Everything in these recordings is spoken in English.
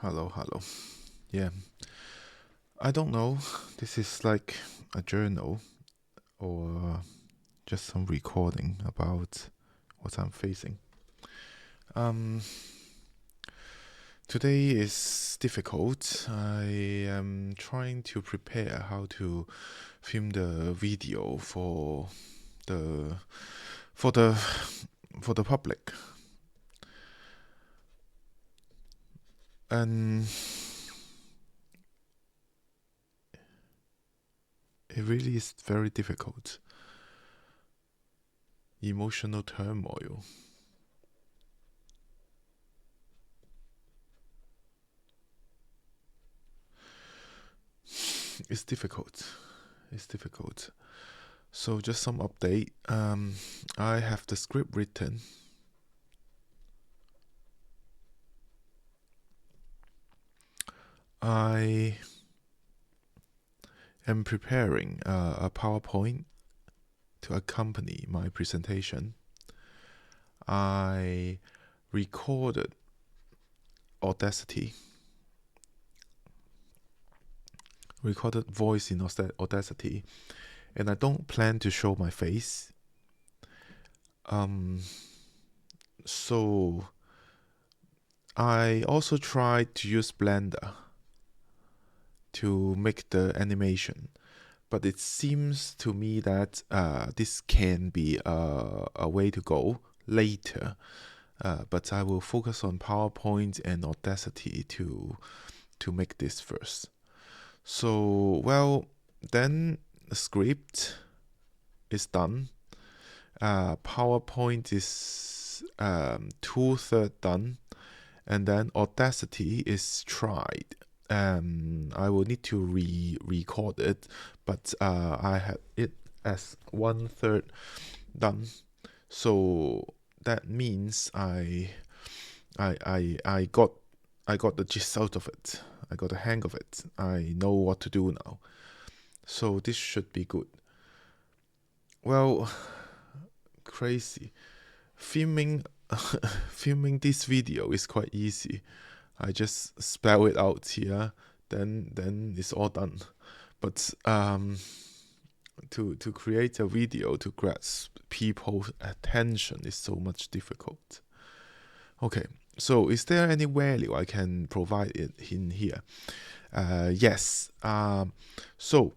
Hello. Yeah, I don't know. This is like a journal or just some recording about what I'm facing. Um, Today is difficult. I am trying to prepare how to film the video the for the for the public, and it really is very difficult. Emotional turmoil. It's difficult. It's difficult. So just some update. I have the script written. I am preparing a PowerPoint to accompany my presentation. I recorded recorded voice in Audacity, and I don't plan to show my face. So I also tried to use Blender to make the animation, but it seems to me that this can be a way to go later. But I will focus on PowerPoint and Audacity to make this first. So, well, then the script is done. PowerPoint is 2/3 done, and then Audacity is tried. I will need to record it, but I had it as 1/3 done. So that means I got the gist out of it. I got the hang of it. I know what to do now. So this should be good. Well, crazy. Filming this video is quite easy. I just spell it out here, then it's all done. But to create a video to grasp people's attention is so much difficult. Okay, so is there any value I can provide it in here? Yes. So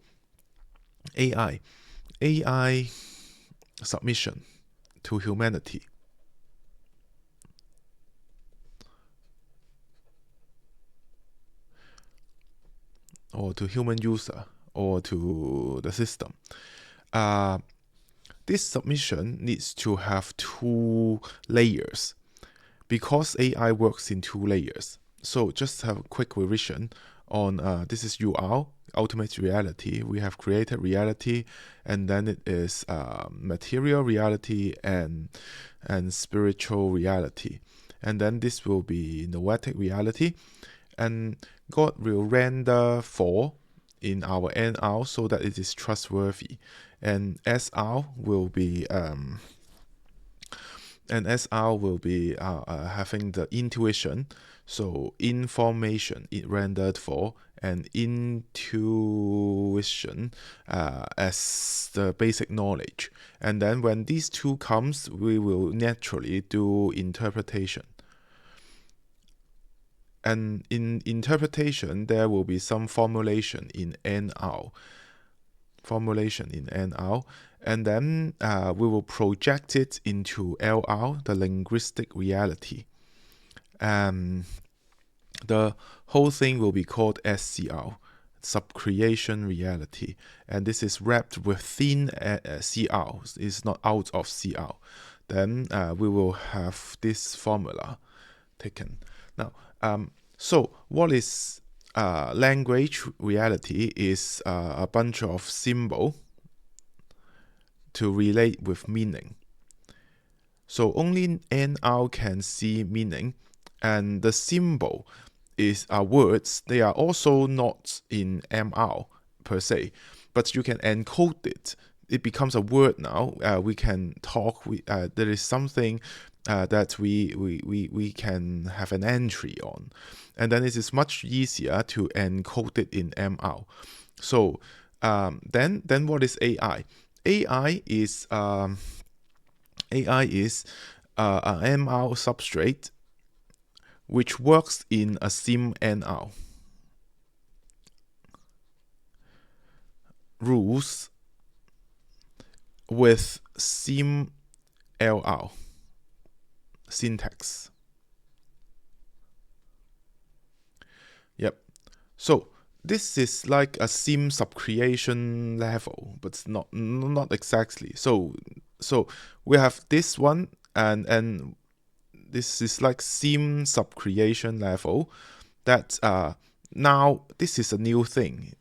AI submission to humanity. Or to human user or to the system. This submission needs to have 2 layers because AI works in 2 layers. So just have a quick revision on this is UR, ultimate reality. We have created reality, and then it is material reality and spiritual reality. And then this will be noetic reality. And God will render 4 in our NR so that it is trustworthy. And SR will be having the intuition, so information it rendered 4, and intuition as the basic knowledge. And then when these 2 comes, we will naturally do interpretation. And in interpretation, there will be some formulation in NR. And then we will project it into LR, the linguistic reality. The whole thing will be called SCR, subcreation reality. And this is wrapped within CR, it's not out of CR. Then we will have this formula taken. Now, so what is language reality is a bunch of symbols to relate with meaning. So only NR can see meaning, and the symbol are words. They are also not in MR per se, but you can encode it. It becomes a word now. We can talk. There is something that we can have an entry on, and then it is much easier to encode it in MR. So then what is AI? AI is an MR substrate which works in a simNR rules with simLR syntax. Yep. So this is like a sim subcreation level, but it's not exactly. So we have this one, and this is like sim subcreation level. That now this is a new thing.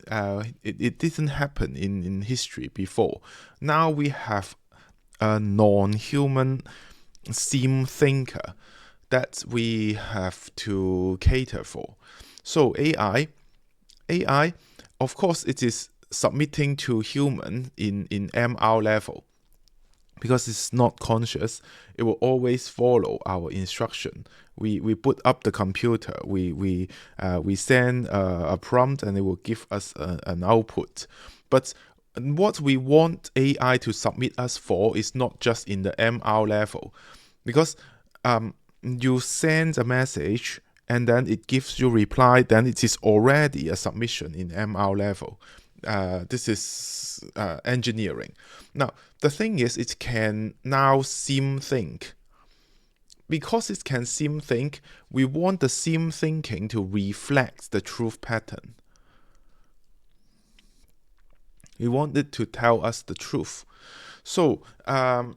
It didn't happen in history before. Now we have a non-human sim thinker that we have to cater for. So AI, of course, it is submitting to human in MR level. Because it's not conscious, it will always follow our instruction. We boot up the computer, we send a prompt, and it will give us an output. But what we want AI to submit us for is not just in the MR level, because you send a message and then it gives you reply, then it is already a submission in MR level. This is engineering. Now, the thing is, it can now sim think. Because it can sim think, we want the sim thinking to reflect the truth pattern. We want it to tell us the truth. So then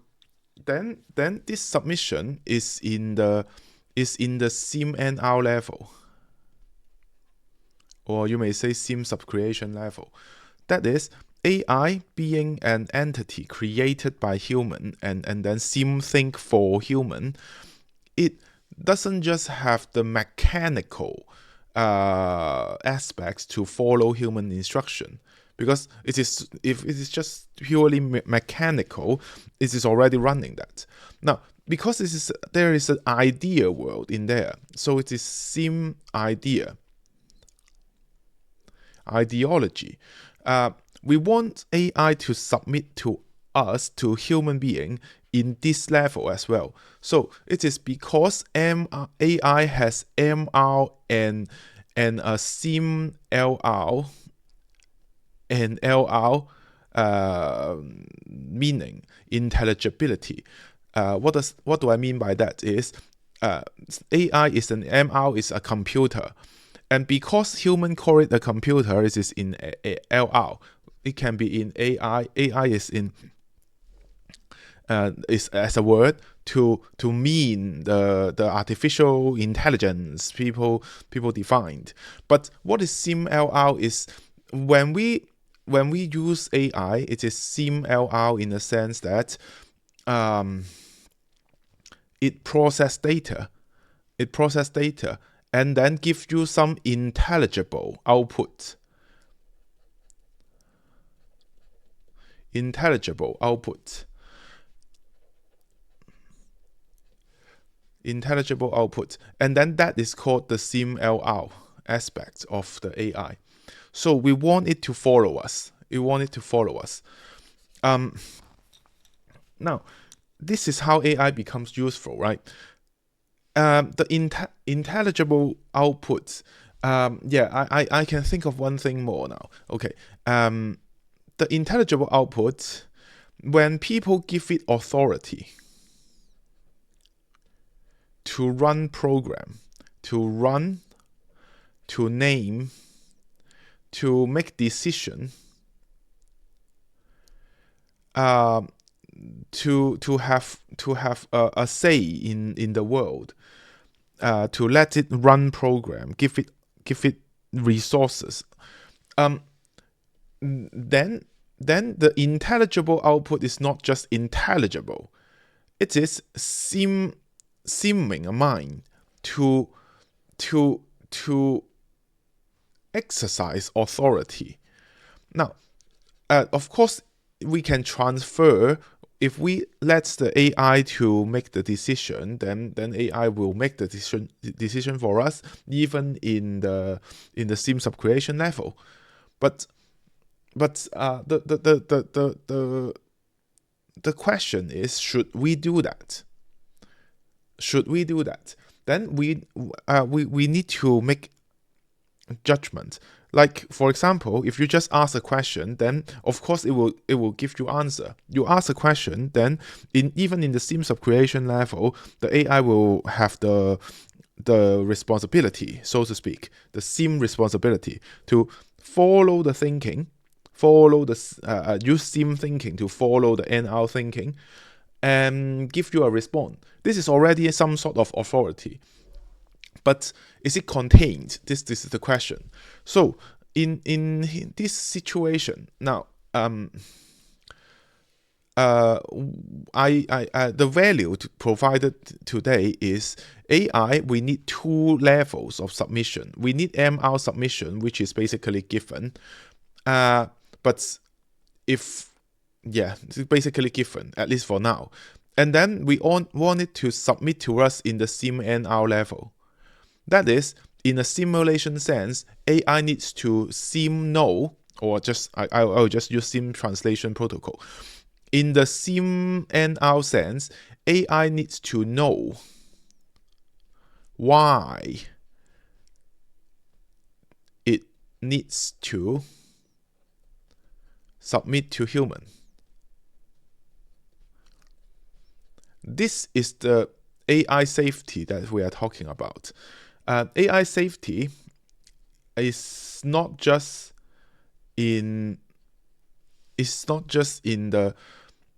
this submission is in the simNR level, or you may say sim subcreation level. That is, AI being an entity created by human and then sim think for human, it doesn't just have the mechanical aspects to follow human instruction. Because if it is just purely mechanical, it is already running that. Now, because there is an idea world in there, so it is sim ideology. We want AI to submit to us, to human being, in this level as well. So it is because AI has MR and a sim LR and LR meaning intelligibility. What do I mean by that is AI is an MR is a computer. And because human call it a computer, it is in LR. It can be in AI. AI is in is as a word to mean the artificial intelligence people defined. But what is simLR is when we use AI, it is simLR in the sense that it process data and then give you some intelligible output. And then that is called the simLR aspect of the AI. So we want it to follow us. Now, this is how AI becomes useful, right? The intelligible outputs. I can think of one thing more now. Okay. The intelligible output, when people give it authority to run program, to name, to make decision, to have a say in the world, to let it run program, give it resources. Then the intelligible output is not just intelligible; it is seeming a mind to exercise authority. Now, of course, we can transfer if we let the AI to make the decision, then AI will make the decision for us, even in the sim subcreation level. But the question is, should we do that? Should we do that? Then we need to make judgment. Like, for example, if you just ask a question, then of course it will give you answer. You ask a question, then even in the sim subcreation level, the AI will have the responsibility, so to speak, the sim responsibility to follow the thinking, use sim thinking to follow the NR thinking, and give you a response. This is already some sort of authority. But is it contained? This is the question. So in this situation now, the value provided today is AI. We need two levels of submission. We need MR submission, which is basically given. But if it's basically given, at least for now. And then we want it to submit to us in the simNR level. That is, in a simulation sense, AI needs to sim know, or just I'll just use sim translation protocol. In the simNR sense, AI needs to know why it needs to submit to human. This is the AI safety that we are talking about. AI safety is not just in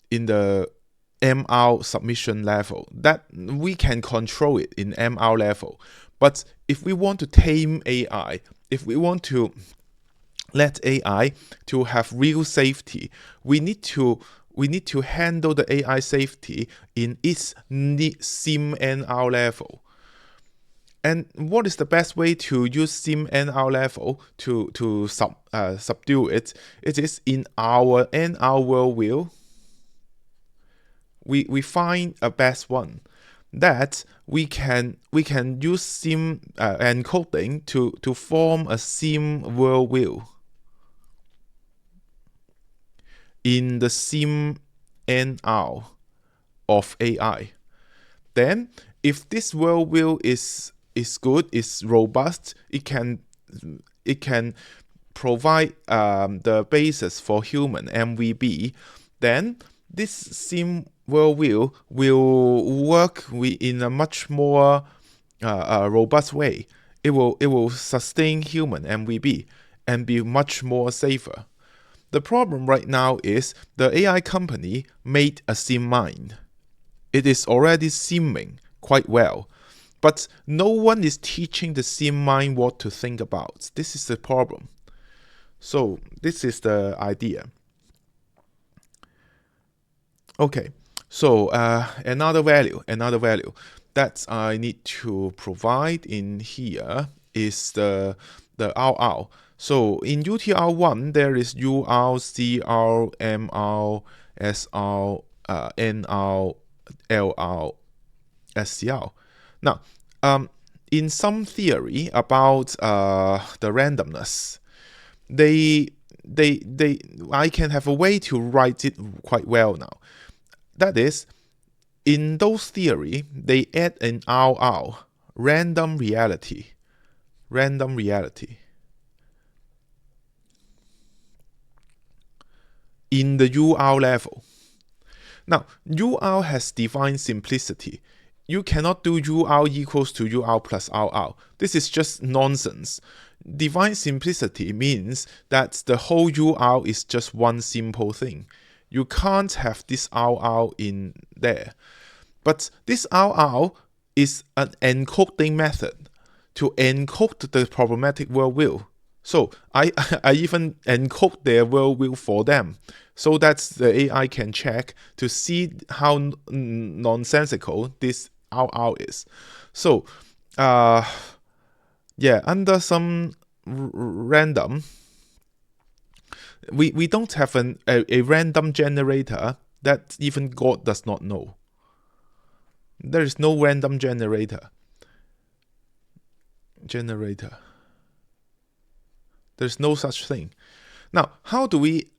the MR submission level, that we can control it in MR level. But if we want to tame AI, if we want to let AI to have real safety, we need to handle the AI safety in its simNR level. And what is the best way to use simNR level to subdue it? It is in our NR worldview. We find a best one that we can use sim encoding to form a sim worldview in the simNR of AI. Then, if this worldview is good, is robust, it can provide the basis for human MVB. Then this sim worldview will work in a much more robust way. It will sustain human MVB and be much more safer. The problem right now is the AI company made a sim mind. It is already simming quite well, but no one is teaching the sim mind what to think about. This is the problem. So this is the idea. Okay, so another value that I need to provide in here is the RR. So in UTR1 there is UR, CR, MR, SR, NR, LR, SCR. Now, in some theory about the randomness, I can have a way to write it quite well now. That is, in those theory, they add an RR, random reality, in the UR level. Now, UR has defined simplicity. You cannot do UR equals to UR plus RR. This is just nonsense. Divine simplicity means that the whole UR is just one simple thing. You can't have this RR in there. But this RR is an encoding method to encode the problematic worldview. So I even encode their worldview for them, so that the AI can check to see how nonsensical this RR is. So under some random, we don't have a random generator that even God does not know. There is no random generator. There's no such thing. Now, how do we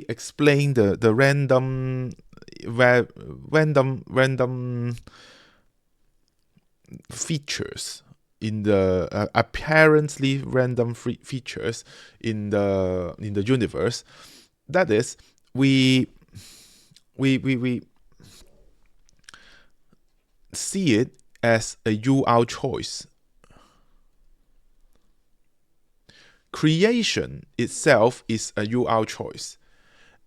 explain the random features in the apparently random features in the universe? That is, we see it as a UR choice. Creation itself is a UR choice,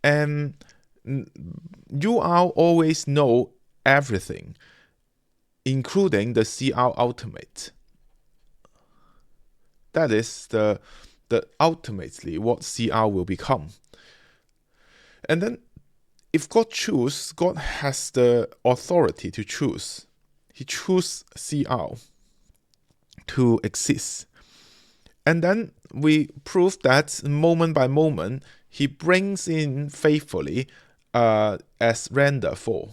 and UR always know everything, including the CR ultimate. That is the ultimately what CR will become. And then if God chooses, God has the authority to choose. He chooses CR to exist. And then we prove that moment by moment, he brings in faithfully as render 4.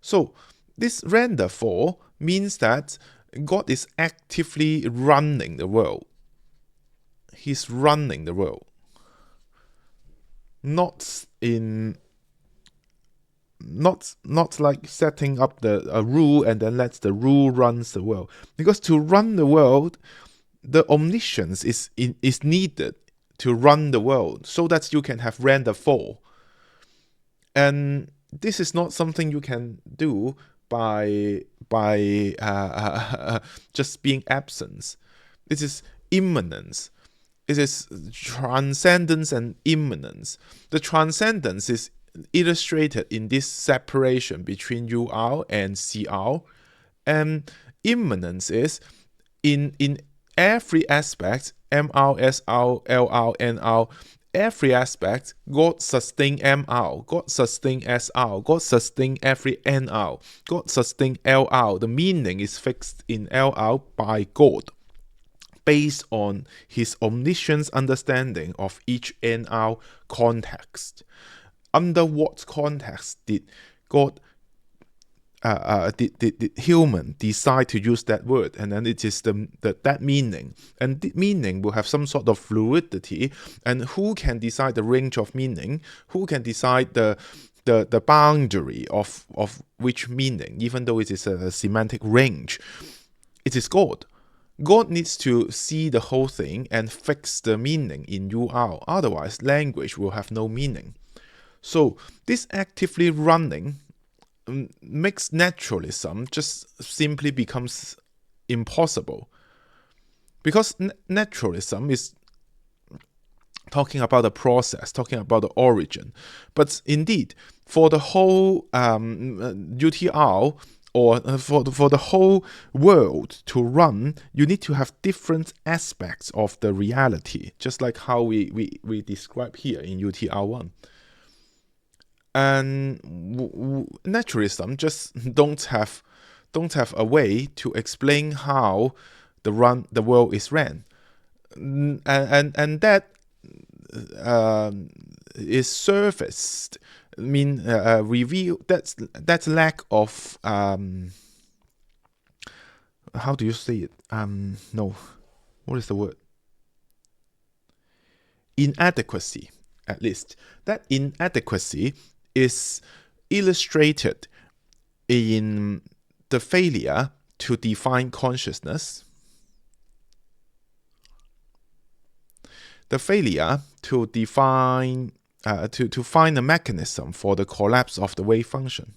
So this render 4 means that God is actively running the world. He's running the world. Not like setting up a rule and then lets the rule runs the world. Because to run the world, the omniscience is needed to run the world so that you can have render 4. And this is not something you can do by just being absence. It is immanence. It is transcendence and immanence. The transcendence is illustrated in this separation between UR and CR, and immanence is in every aspect, MR, SR, LR, NR, every aspect, God sustain MR, God sustain SR, God sustain every NR, God sustain LR. The meaning is fixed in LR by God, based on his omniscience understanding of each NR context. Under what context did God did human decide to use that word? And then it is that meaning, and the meaning will have some sort of fluidity. And who can decide the range of meaning? Who can decide the boundary of which meaning, even though it is a semantic range? It is God. God needs to see the whole thing and fix the meaning in UR. Otherwise, language will have no meaning. So this actively running makes naturalism just simply becomes impossible. Because naturalism is talking about the process, talking about the origin. But indeed, for the whole UTR, or for the whole world to run, you need to have different aspects of the reality, just like how we describe here in UTR1. And naturalism just don't have a way to explain how the world is ran, and that is surfaced. I mean, reveal that's lack of how do you say it? No, what is the word? Inadequacy, at least. That inadequacy is illustrated in the failure to define consciousness, the failure to define to find a mechanism for the collapse of the wave function.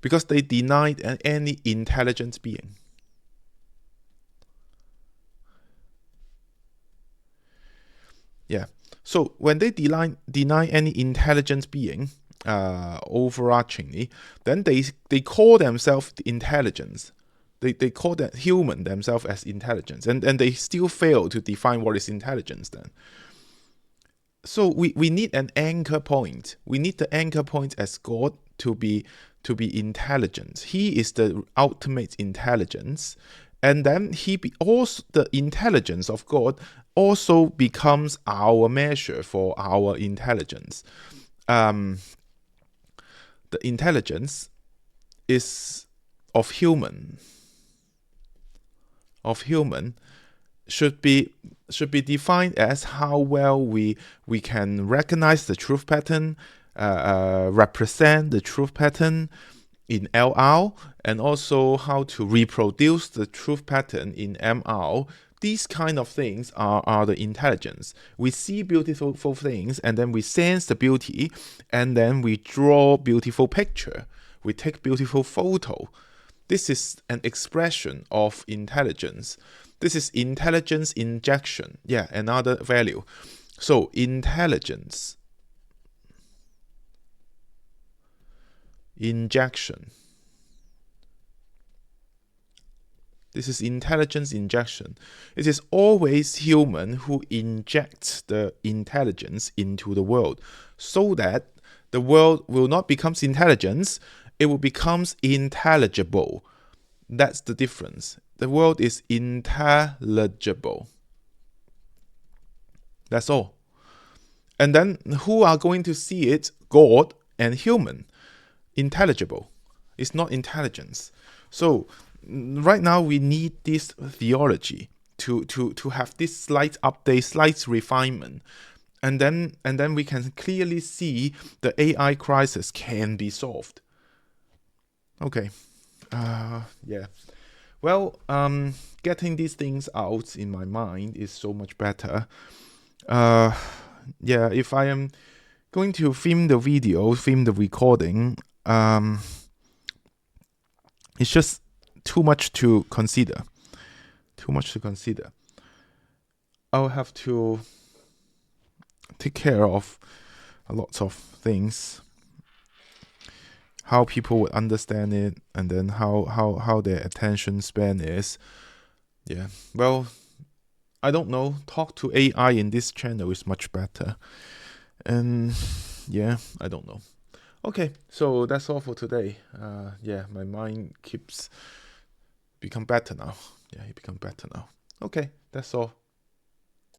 Because they denied any intelligent being. Yeah. So when they deny any intelligent being, overarchingly, then they call themselves the intelligence. They call that human themselves as intelligence, and they still fail to define what is intelligence then. So we need an anchor point. We need the anchor point as God to be intelligent. He is the ultimate intelligence, And then also the intelligence of God also becomes our measure for our intelligence. The intelligence is of human should be defined as how well we can recognize the truth pattern, represent the truth pattern in LR, and also how to reproduce the truth pattern in MR. These kind of things are the intelligence. We see beautiful things, and then we sense the beauty, and then we draw beautiful picture. We take beautiful photo. This is an expression of intelligence. This is intelligence injection. Yeah, another value. So intelligence injection. This is intelligence injection. It is always human who injects the intelligence into the world, so that the world will not become intelligence, it will become intelligible. That's the difference. The world is intelligible. That's all. And then who are going to see it? God and human. Intelligible. It's not intelligence. So right now we need this theology to have this slight update, slight refinement. And then we can clearly see the AI crisis can be solved. Okay. Yeah. Well, getting these things out in my mind is so much better. Yeah, if I am going to film the video, film the recording, it's just too much to consider. Too much to consider. I'll have to take care of a lot of things. How people would understand it, and then how their attention span is. Yeah, well, I don't know. Talk to AI in this channel is much better. And yeah, I don't know. Okay, so that's all for today. Yeah, my mind keeps become better now. Yeah, it become better now. Okay, that's all.